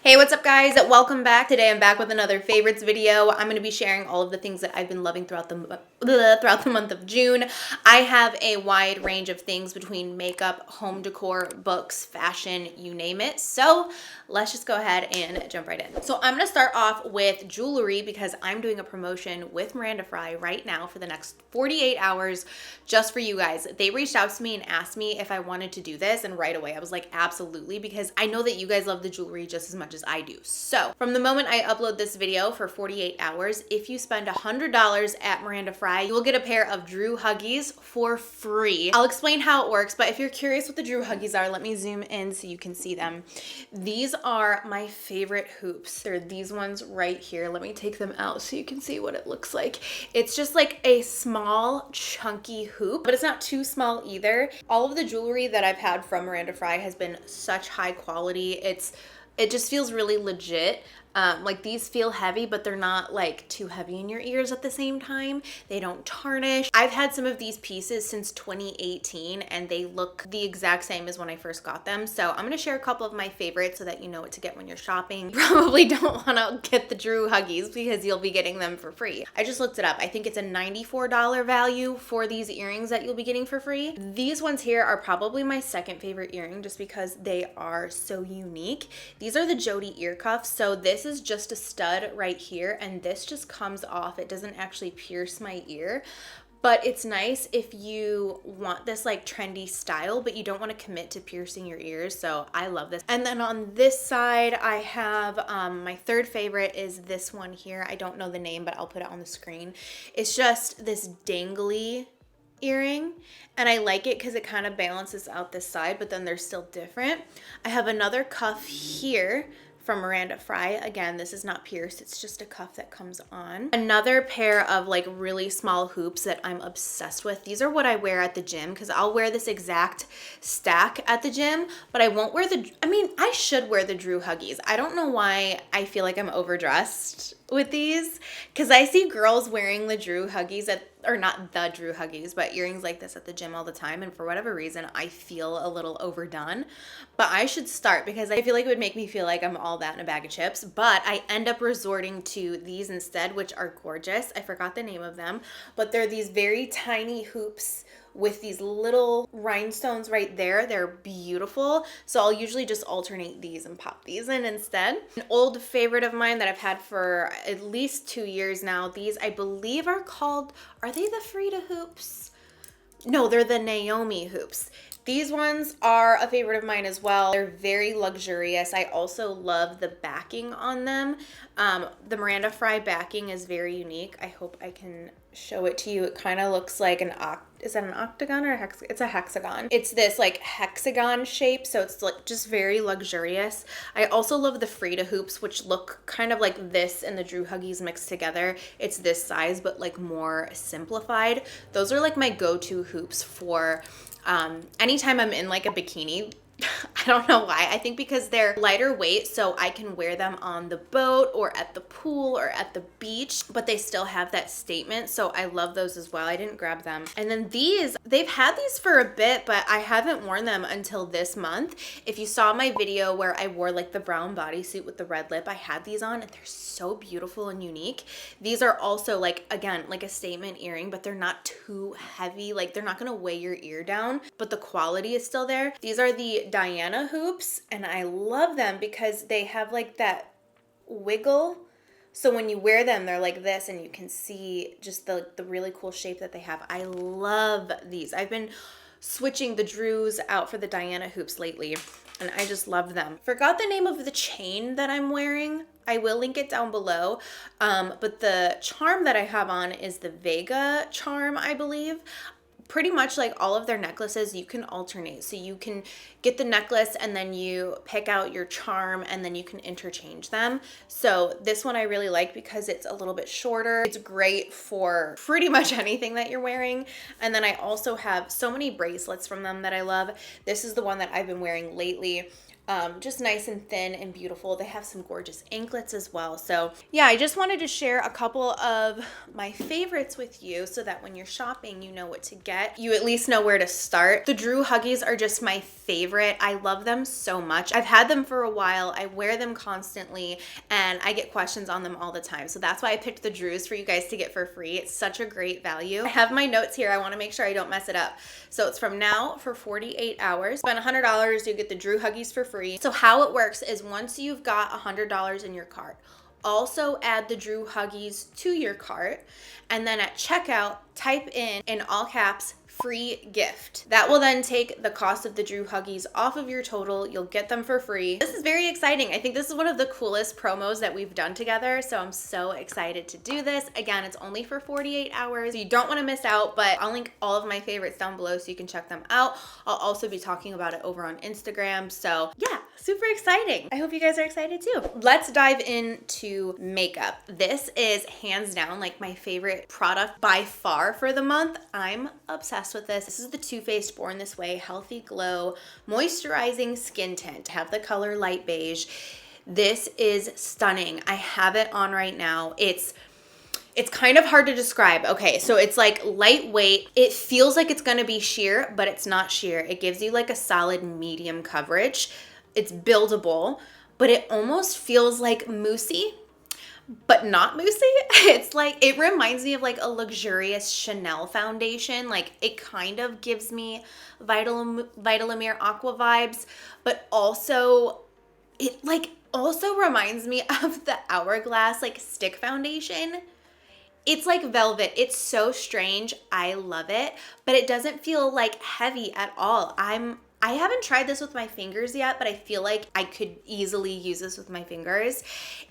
Hey, what's up guys? Welcome back. Today I'm back with another favorites video. I'm going to be sharing all of the things that I've been loving throughout the month of June. I have a wide range of things between makeup, home decor, books, fashion, you name it. So let's just go ahead and jump right in. So I'm going to start off with jewelry because I'm doing a promotion with Miranda Frye right now for the next 48 hours just for you guys. They reached out to me and asked me if I wanted to do this, and right away I was like, absolutely, because I know that you guys love the jewelry just as much as I do. So from the moment I upload this video for 48 hours, if you spend $100 at Miranda Frye, you will get a pair of Drew Huggies for free. I'll explain how it works, but if you're curious what the Drew Huggies are, let me zoom in so you can see them. These are my favorite hoops. They're these ones right here. Let me take them out so you can see what it looks like. It's just like a small, chunky hoop, but it's not too small either. All of the jewelry that I've had from Miranda Frye has been such high quality. It just feels really legit. Like these feel heavy, but they're not like too heavy in your ears at the same time. They don't tarnish. I've had some of these pieces since 2018 and they look the exact same as when I first got them. So I'm going to share a couple of my favorites so that you know what to get when you're shopping. You probably don't want to get the Drew Huggies because you'll be getting them for free. I just looked it up. I think it's a $94 value for these earrings that you'll be getting for free. These ones here are probably my second favorite earring just because they are so unique. These are the Jody ear cuffs. So this is just a stud right here and this just comes off. It doesn't actually pierce my ear, but it's nice if you want this like trendy style, but you don't want to commit to piercing your ears. So I love this. And then on this side, I have my third favorite is this one here. I don't know the name, but I'll put it on the screen. It's just this dangly earring and I like it because it kind of balances out this side, but then they're still different. I have another cuff here from Miranda Frye. Again, this is not pierced, it's just a cuff that comes on. Another pair of like really small hoops that I'm obsessed with. These are what I wear at the gym because I'll wear this exact stack at the gym, but I won't wear I should wear the Drew Huggies. I don't know why I feel like I'm overdressed with these because I see girls wearing the Drew Huggies or not the Drew Huggies, but earrings like this at the gym all the time. And for whatever reason, I feel a little overdone, but I should start because I feel like it would make me feel like I'm all that in a bag of chips, but I end up resorting to these instead, which are gorgeous. I forgot the name of them, but they're these very tiny hoops with these little rhinestones right there. They're beautiful. So I'll usually just alternate these and pop these in instead. An old favorite of mine that I've had for at least 2 years now. These I believe are they the Frida hoops? No, they're the Naomi hoops. These ones are a favorite of mine as well. They're very luxurious. I also love the backing on them. The Miranda Frye backing is very unique. I hope I can show it to you. It kind of looks like is that an octagon or a hexagon? It's a hexagon. It's this like hexagon shape, so it's like just very luxurious. I also love the Frida hoops, which look kind of like this and the Drew Huggies mixed together. It's this size, but like more simplified. Those are like my go-to hoops for anytime I'm in like a bikini. I don't know why. I think because they're lighter weight, so I can wear them on the boat or at the pool or at the beach, but they still have that statement. So I love those as well. I didn't grab them. And then they've had these for a bit, but I haven't worn them until this month. If you saw my video where I wore like the brown bodysuit with the red lip, I had these on and they're so beautiful and unique. These are also like, again, like a statement earring, but they're not too heavy. Like they're not going to weigh your ear down, but the quality is still there. These are the Diana hoops and I love them because they have like that wiggle. So when you wear them, they're like this and you can see just the really cool shape that they have. I love these. I've been switching the Drews out for the Diana hoops lately and I just love them. Forgot the name of the chain that I'm wearing. I will link it down below. But the charm that I have on is the Vega charm, I believe. Pretty much like all of their necklaces, you can alternate. So you can get the necklace and then you pick out your charm and then you can interchange them. So this one I really like because it's a little bit shorter. It's great for pretty much anything that you're wearing. And then I also have so many bracelets from them that I love. This is the one that I've been wearing lately. just nice and thin and beautiful. They have some gorgeous anklets as well. So yeah, I just wanted to share a couple of my favorites with you so that when you're shopping, you know what to get. You at least know where to start. The Drew Huggies are just my favorite. I love them so much. I've had them for a while. I wear them constantly and I get questions on them all the time. So that's why I picked the Drews for you guys to get for free. It's such a great value. I have my notes here. I want to make sure I don't mess it up. So it's from now for 48 hours. Spend $100, you get the Drew Huggies for free. So how it works is once you've got $100 in your cart, also add the Drew Huggies to your cart, and then at checkout, type in all caps, free gift. That will then take the cost of the Drew Huggies off of your total. You'll get them for free. This is very exciting. I think this is one of the coolest promos that we've done together, so I'm so excited to do this. Again, it's only for 48 hours. You don't want to miss out, but I'll link all of my favorites down below so you can check them out. I'll also be talking about it over on Instagram. So yeah, super exciting. I hope you guys are excited too. Let's dive into makeup. This is hands down like my favorite product by far for the month. I'm obsessed with this. This is the Too Faced Born This Way Healthy Glow Moisturizing Skin Tint. I have the color light beige. This is stunning. I have it on right now. It's kind of hard to describe. Okay, so it's like lightweight. It feels like it's gonna be sheer, but it's not sheer. It gives you like a solid medium coverage. It's buildable, but it almost feels like moussey, but not moussey. It's like, it reminds me of like a luxurious Chanel foundation. Like it kind of gives me Vitalamere Aqua vibes, but also it like also reminds me of the Hourglass like stick foundation. It's like velvet. It's so strange. I love it, but it doesn't feel like heavy at all. I haven't tried this with my fingers yet, but I feel like I could easily use this with my fingers.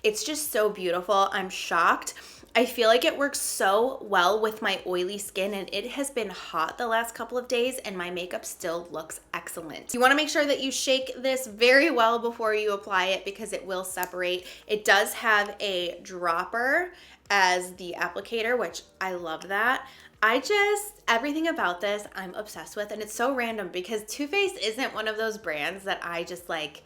It's just so beautiful. I'm shocked. I feel like it works so well with my oily skin, and it has been hot the last couple of days and my makeup still looks excellent. You want to make sure that you shake this very well before you apply it because it will separate. It does have a dropper as the applicator, which I love that. Everything about this I'm obsessed with, and it's so random because Too Faced isn't one of those brands that I just like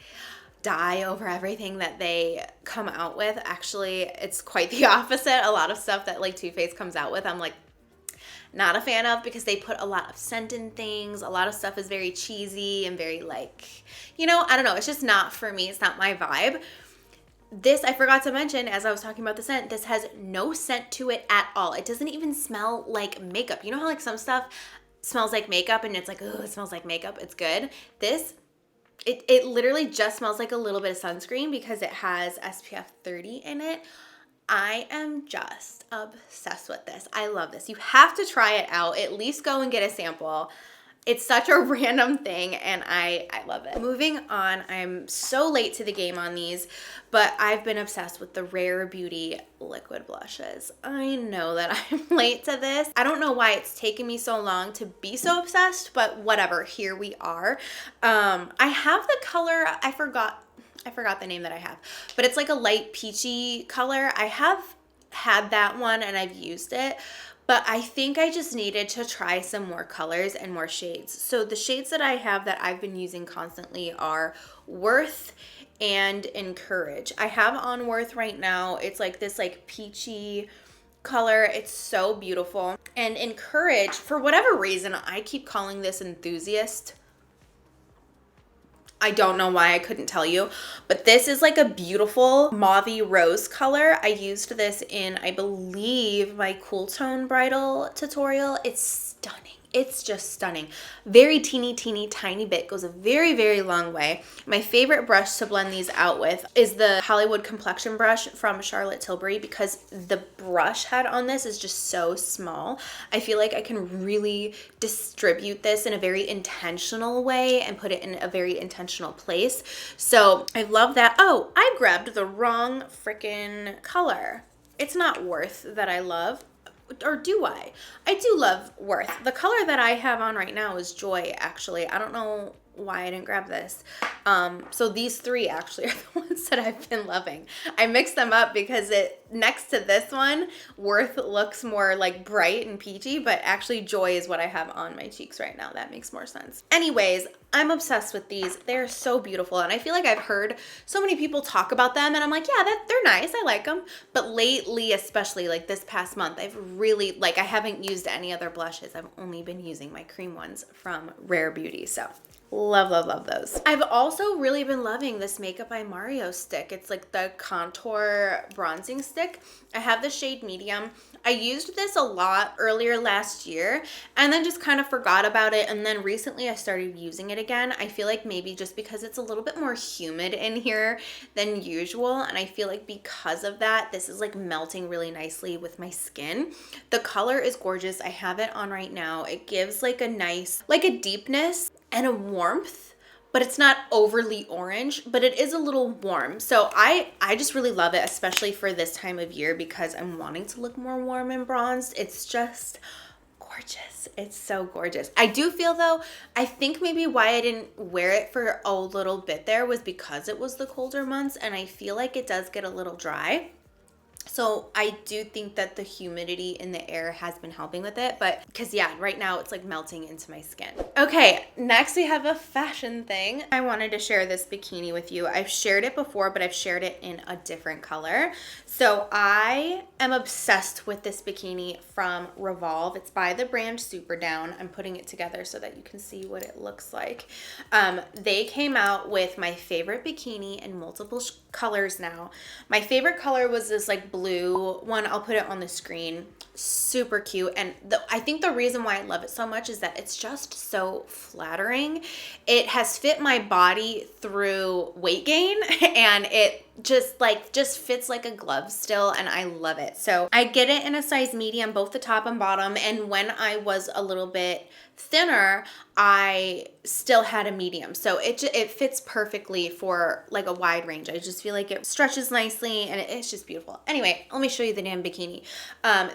die over everything that they come out with. Actually, it's quite the opposite. A lot of stuff that like Too Faced comes out with, I'm like not a fan of because they put a lot of scent in things. A lot of stuff is very cheesy and very like, you know, I don't know. It's just not for me. It's not my vibe. This, I forgot to mention as I was talking about the scent, this has no scent to it at all. It doesn't even smell like makeup. You know how like some stuff smells like makeup and it's like, oh, it smells like makeup. It's good. This, it literally just smells like a little bit of sunscreen because it has SPF 30 in it. I am just obsessed with this. I love this. You have to try it out. At least go and get a sample. It's such a random thing and I love it. Moving on, I'm so late to the game on these, but I've been obsessed with the Rare Beauty liquid blushes. I know that I'm late to this. I don't know why it's taken me so long to be so obsessed, but whatever, here we are. I have the color, I forgot the name that I have, but it's like a light peachy color. I have had that one and I've used it, but I think I just needed to try some more colors and more shades. So the shades that I have that I've been using constantly are Worth and Encourage. I have on Worth right now. It's like this like peachy color. It's so beautiful. And Encourage, for whatever reason, I keep calling this Enthusiast. I don't know why, I couldn't tell you, but this is like a beautiful mauvey rose color. I used this in, I believe, my Cool Tone bridal tutorial. It's stunning. It's just stunning. Very teeny tiny bit, goes a very, very long way. My favorite brush to blend these out with is the Hollywood Complexion brush from Charlotte Tilbury because the brush head on this is just so small. I feel like I can really distribute this in a very intentional way and put it in a very intentional place. So I love that. Oh, I grabbed the wrong freaking color. It's not Worth that I love. Or do I? I do love Worth. The color that I have on right now is Joy, actually. I don't know why I didn't grab this. So these three actually are the ones that I've been loving. I mixed them up because next to this one, Worth looks more like bright and peachy, but actually Joy is what I have on my cheeks right now. That makes more sense. Anyways, I'm obsessed with these. They're so beautiful. And I feel like I've heard so many people talk about them and I'm like, yeah, they're nice. I like them. But lately, especially like this past month, I've really, I haven't used any other blushes. I've only been using my cream ones from Rare Beauty. So love, love, love those. I've also really been loving this Makeup by Mario stick. It's like the contour bronzing stick. I have the shade medium. I used this a lot earlier last year and then just kind of forgot about it. And then recently I started using it again. I feel like maybe just because it's a little bit more humid in here than usual. And I feel like because of that, this is like melting really nicely with my skin. The color is gorgeous. I have it on right now. It gives like a nice, like a deepness and a warmth, but it's not overly orange, but it is a little warm. So I just really love it, especially for this time of year because I'm wanting to look more warm and bronzed. It's just gorgeous. It's so gorgeous. I do feel though, I think maybe why I didn't wear it for a little bit there was because it was the colder months and I feel like it does get a little dry. So I do think that the humidity in the air has been helping with it, but because yeah, right now it's like melting into my skin. Okay, next we have a fashion thing. I wanted to share this bikini with you. I've shared it before, but I've shared it in a different color. So I am obsessed with this bikini from Revolve. It's by the brand Super Down. I'm putting it together so that you can see what it looks like. They came out with my favorite bikini in multiple colors now. My favorite color was this like blue one. I'll put it on the screen. Super cute. And I think the reason why I love it so much is that it's just so flattering. It has fit my body through weight gain and it just fits like a glove still, and I love it. So I get it in a size medium, both the top and bottom, and when I was a little bit thinner, I still had a medium. So it fits perfectly for like a wide range. I just feel like it stretches nicely and it's just beautiful. Anyway, let me show you the damn bikini.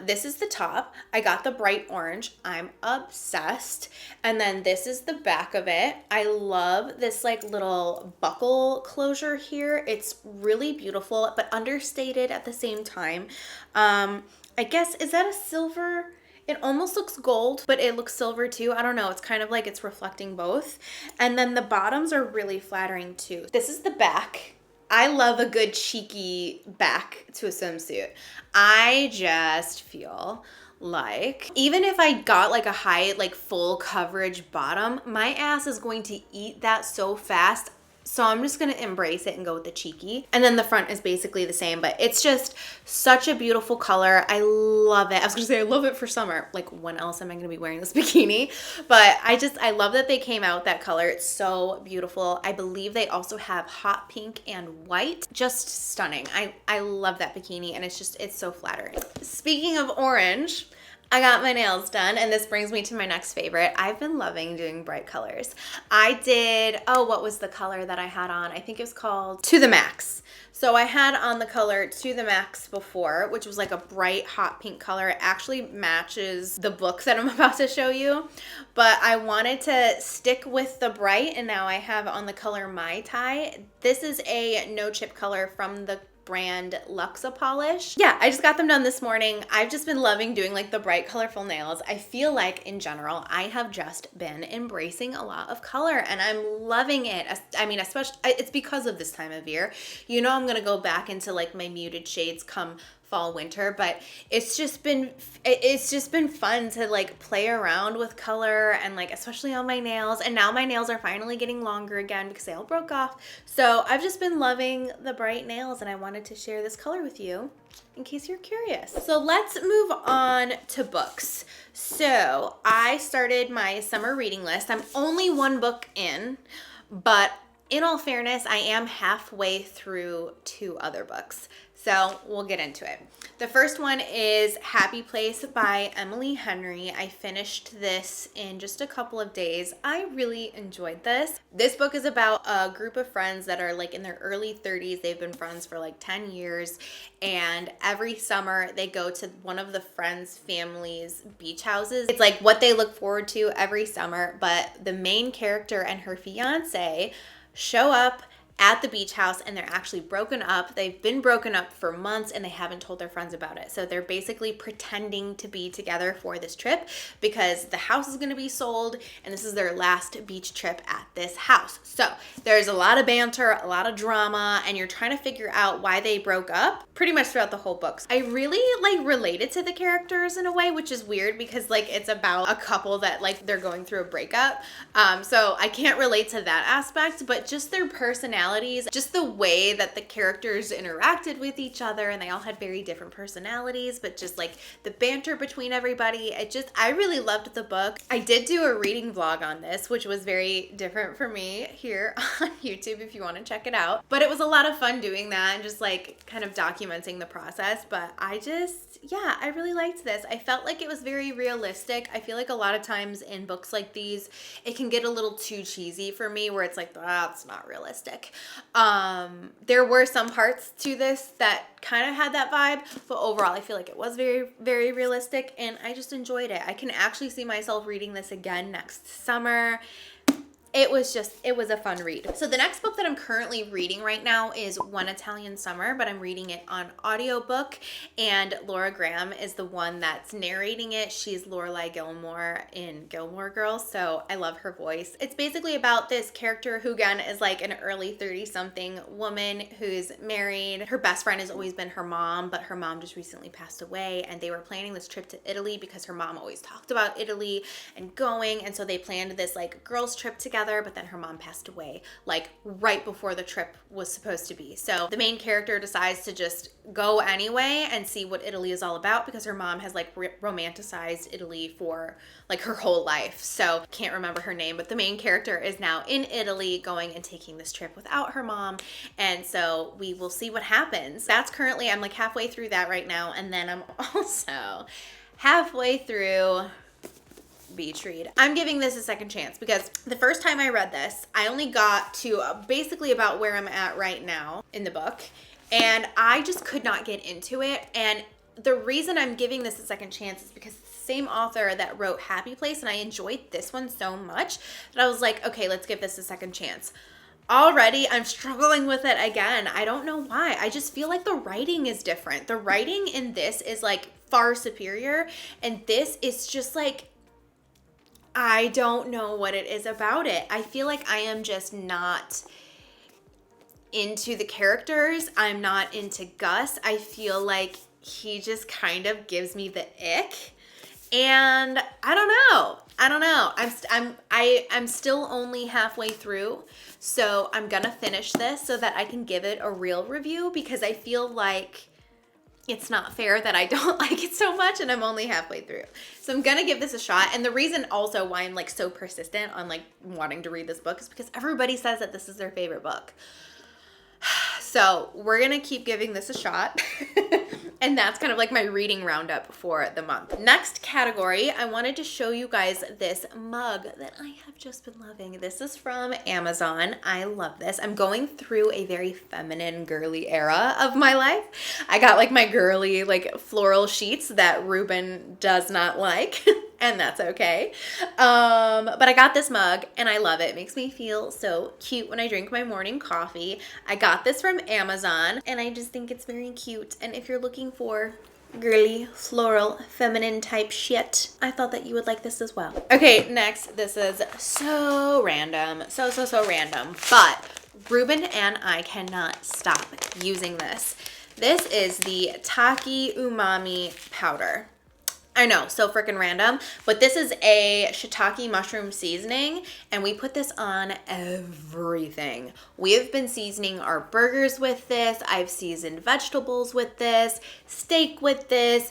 This is the top. I got the bright orange. I'm obsessed. And then this is the back of it. I love this like little buckle closure here. It's really beautiful, but understated at the same time. I guess, is that a silver? It almost looks gold, but it looks silver too. I don't know. It's kind of like it's reflecting both. And then the bottoms are really flattering too. This is the back. I love a good cheeky back to a swimsuit. I just feel like even if I got like a high, like full coverage bottom, my ass is going to eat that so fast. So I'm just going to embrace it and go with the cheeky. And then the front is basically the same, but it's just such a beautiful color. I love it. I was going to say I love it for summer. Like when else am I going to be wearing this bikini? But I love that they came out that color. It's so beautiful. I believe they also have hot pink and white. Just stunning. I love that bikini and it's so flattering. Speaking of orange, I got my nails done, and this brings me to my next favorite. I've been loving doing bright colors. I did, what was the color that I had on? I think it was called To the Max. So I had on the color To the Max before, which was like a bright hot pink color. It actually matches the book that I'm about to show you, but I wanted to stick with the bright, and now I have on the color Mai Tai. This is a no chip color from the brand Luxa Polish. Yeah, I just got them done this morning. I've just been loving doing like the bright colorful nails. I feel like in general, I have just been embracing a lot of color and I'm loving it. I mean, especially it's because of this time of year. You know, I'm going to go back into like my muted shades come fall winter, but it's just been fun to like play around with color and like especially on my nails. And now my nails are finally getting longer again because they all broke off. So I've just been loving the bright nails and I wanted to share this color with you in case you're curious. So let's move on to books. So I started my summer reading list. I'm only one book in, but in all fairness, I am halfway through 2 other books, so we'll get into it. The first one is Happy Place by Emily Henry. I finished this in just a couple of days. I really enjoyed this. This book is about a group of friends that are like in their early 30s. They've been friends for like 10 years, and every summer they go to one of the friends' family's beach houses. It's like what they look forward to every summer, but the main character and her fiance show up at the beach house and they're actually broken up. They've been broken up for months and they haven't told their friends about it. So they're basically pretending to be together for this trip because the house is going to be sold and this is their last beach trip at this house. So there's a lot of banter, a lot of drama, and you're trying to figure out why they broke up pretty much throughout the whole book. I really like related to the characters in a way, which is weird because like it's about a couple that like they're going through a breakup. So I can't relate to that aspect, but just their personality, just the way that the characters interacted with each other, and they all had very different personalities, but just like the banter between everybody, I really loved the book. I did do a reading vlog on this, which was very different for me here on YouTube if you want to check it out. But it was a lot of fun doing that and just like kind of documenting the process. But I really liked this. I felt like it was very realistic. I feel like a lot of times in books like these, it can get a little too cheesy for me where it's like, that's not realistic. There were some parts to this that kind of had that vibe, but overall I feel like it was very, very realistic and I just enjoyed it. I can actually see myself reading this again next summer. It was a fun read. So the next book that I'm currently reading right now is One Italian Summer, but I'm reading it on audiobook, and Laura Graham is the one that's narrating it. She's Lorelai Gilmore in Gilmore Girls, so I love her voice. It's basically about this character who again is like an early 30-something woman who's married. Her best friend has always been her mom, but her mom just recently passed away, and they were planning this trip to Italy because her mom always talked about Italy and going, and so they planned this like girls trip together, but then her mom passed away like right before the trip was supposed to be. So the main character decides to just go anyway and see what Italy is all about because her mom has like romanticized Italy for like her whole life. So can't remember her name, but the main character is now in Italy going and taking this trip without her mom. And so we will see what happens. That's currently, I'm like halfway through that right now. And then I'm also halfway through beach read. I'm giving this a second chance because the first time I read this, I only got to basically about where I'm at right now in the book, and I just could not get into it. And the reason I'm giving this a second chance is because it's the same author that wrote Happy Place, and I enjoyed this one so much that I was like, okay, let's give this a second chance. Already, I'm struggling with it again. I don't know why. I just feel like the writing is different. The writing in this is like far superior, and this is just like, I don't know what it is about it. I feel like I am just not into the characters. I'm not into Gus. I feel like he just kind of gives me the ick. And I don't know. I'm still only halfway through. So I'm gonna finish this so that I can give it a real review because I feel like it's not fair that I don't like it so much and I'm only halfway through. So I'm gonna give this a shot. And the reason also why I'm like so persistent on like wanting to read this book is because everybody says that this is their favorite book. So we're gonna keep giving this a shot. And that's kind of like my reading roundup for the month. Next category, I wanted to show you guys this mug that I have just been loving. This is from Amazon. I love this. I'm going through a very feminine, girly era of my life. I got like my girly, like floral sheets that Ruben does not like. And that's okay. But I got this mug and I love it. It makes me feel so cute when I drink my morning coffee. I got this from Amazon and I just think it's very cute. And if you're looking for girly, floral, feminine type shit, I thought that you would like this as well. Okay, next, this is so random. So random. But Ruben and I cannot stop using this. This is the Taki Umami powder. I know, so freaking random, but this is a shiitake mushroom seasoning, and we put this on everything. We have been seasoning our burgers with this. I've seasoned vegetables with this, steak with this.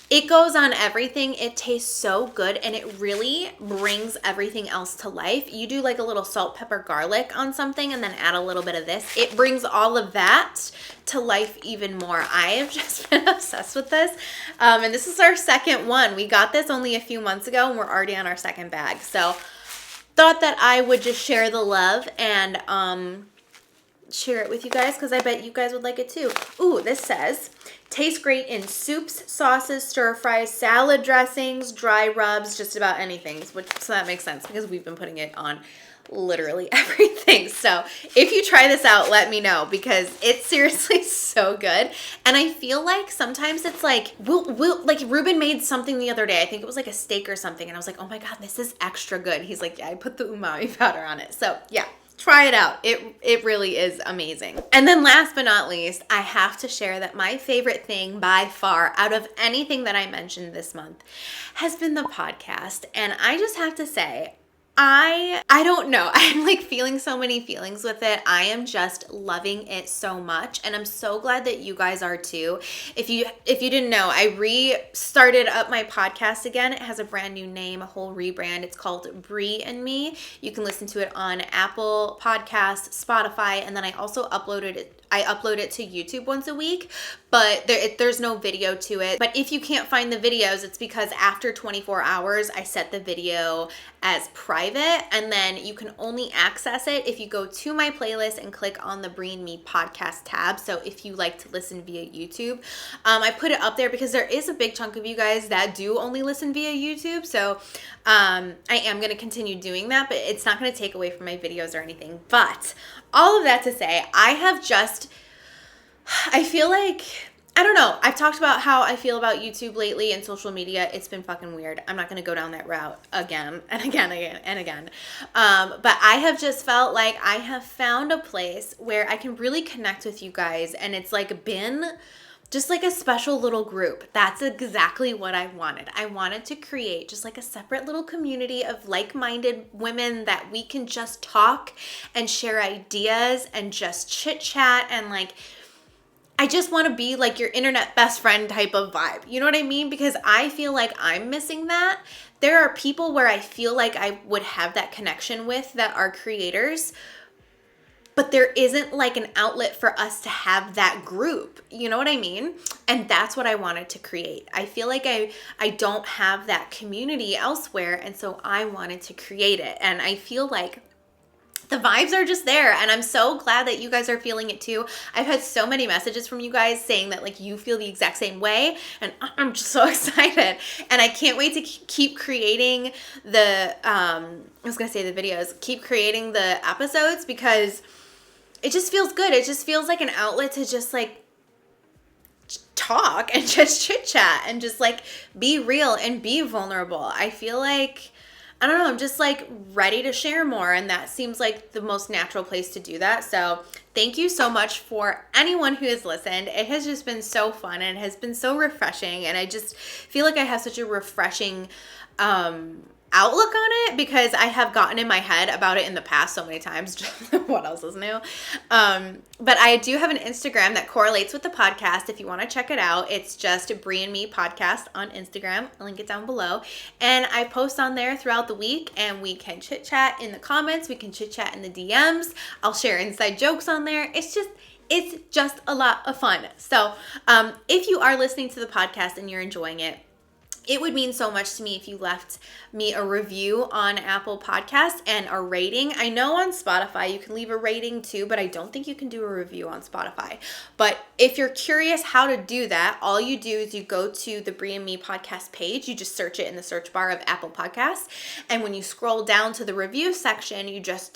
It goes on everything. It tastes so good, and it really brings everything else to life. You do like a little salt, pepper, garlic on something and then add a little bit of this. It brings all of that to life even more. I have just been obsessed with this. And this is our second one. We got this only a few months ago and we're already on our second bag. So thought that I would just share the love and share it with you guys because I bet you guys would like it too. Ooh, this says, tastes great in soups, sauces, stir fries, salad dressings, dry rubs, just about anything. So that makes sense because we've been putting it on literally everything. So if you try this out, let me know because it's seriously so good. And I feel like sometimes it's like, like Ruben made something the other day. I think it was like a steak or something. And I was like, oh my God, this is extra good. He's like, yeah, I put the umami powder on it. So yeah. Try it out. It really is amazing. And then last but not least, I have to share that my favorite thing by far out of anything that I mentioned this month has been the podcast. And I just have to say, I don't know. I'm like feeling so many feelings with it. I am just loving it so much. And I'm so glad that you guys are too. If you didn't know, I restarted up my podcast again. It has a brand new name, a whole rebrand. It's called Bri Me. You can listen to it on Apple Podcasts, Spotify, and then I also upload it to YouTube once a week, but there's no video to it. But if you can't find the videos, it's because after 24 hours, I set the video as private, and then you can only access it if you go to my playlist and click on the Bri Me Podcast tab. So if you like to listen via YouTube, I put it up there because there is a big chunk of you guys that do only listen via YouTube. So I am going to continue doing that, but it's not going to take away from my videos or anything. But all of that to say, I feel like, I don't know. I've talked about how I feel about YouTube lately and social media. It's been fucking weird. I'm not going to go down that route again and again and again. But I have just felt like I have found a place where I can really connect with you guys. And it's like been just like a special little group. That's exactly what I wanted. I wanted to create just like a separate little community of like-minded women that we can just talk and share ideas and just chit chat and like, I just want to be like your internet best friend type of vibe. You know what I mean? Because I feel like I'm missing that. There are people where I feel like I would have that connection with that are creators, but there isn't like an outlet for us to have that group. You know what I mean? And that's what I wanted to create. I feel like I don't have that community elsewhere, and so I wanted to create it. And I feel like the vibes are just there, and I'm so glad that you guys are feeling it too. I've had so many messages from you guys saying that like you feel the exact same way, and I'm just so excited. And I can't wait to keep creating the the videos, keep creating the episodes because it just feels good. It just feels like an outlet to just like talk and just chit chat and just like be real and be vulnerable. I feel like, I don't know, I'm just like ready to share more, and that seems like the most natural place to do that. So thank you so much for anyone who has listened. It has just been so fun and it has been so refreshing, and I just feel like I have such a refreshing outlook on it because I have gotten in my head about it in the past so many times. What else is new? But I do have an Instagram that correlates with the podcast if you want to check it out. It's just Bri Me Podcast on Instagram. I'll link it down below. And I post on there throughout the week, and we can chit chat in the comments. We can chit chat in the DMs. I'll share inside jokes on there. It's just a lot of fun. So if you are listening to the podcast and you're enjoying it, it would mean so much to me if you left me a review on Apple Podcasts and a rating. I know on Spotify you can leave a rating too, but I don't think you can do a review on Spotify. But if you're curious how to do that, all you do is you go to the Bri Me Podcast page. You just search it in the search bar of Apple Podcasts. And when you scroll down to the review section, you just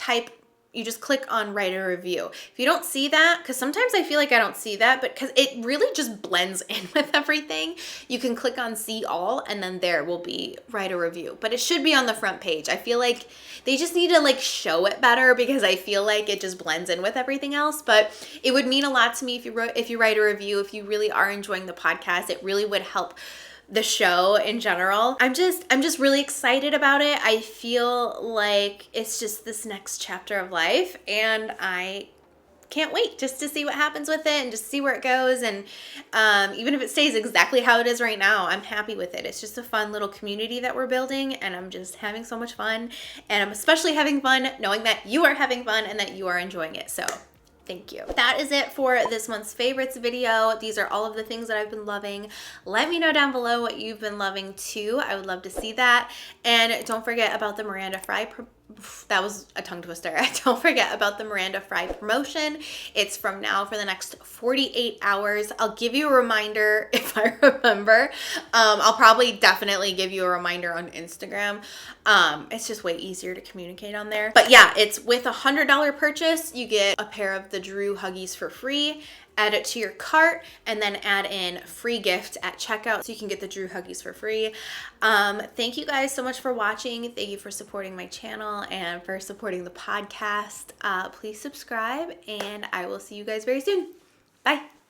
click on write a review. If you don't see that, because sometimes I feel like I don't see that, but because it really just blends in with everything, you can click on see all, and then there will be write a review. But it should be on the front page. I feel like they just need to like show it better because I feel like it just blends in with everything else. But it would mean a lot to me if you write a review. If you really are enjoying the podcast, it really would help the show in general. I'm just really excited about it. I feel like it's just this next chapter of life, and I can't wait just to see what happens with it and just see where it goes. And even if it stays exactly how it is right now, I'm happy with it. It's just a fun little community that we're building, and I'm just having so much fun. And I'm especially having fun knowing that you are having fun and that you are enjoying it. So thank you. That is it for this month's favorites video. These are all of the things that I've been loving. Let me know down below what you've been loving too. I would love to see that. And don't forget about the Miranda Frye that was a tongue twister. Don't forget about the Miranda Frye promotion. It's from now for the next 48 hours. I'll give you a reminder if I remember. I'll probably definitely give you a reminder on Instagram. It's just way easier to communicate on there. But yeah, it's with a $100 purchase, you get a pair of the Drew Huggies for free. Add it to your cart and then add in free gift at checkout so you can get the Drew Huggies for free. Thank you guys so much for watching. Thank you for supporting my channel and for supporting the podcast. Please subscribe, and I will see you guys very soon. Bye.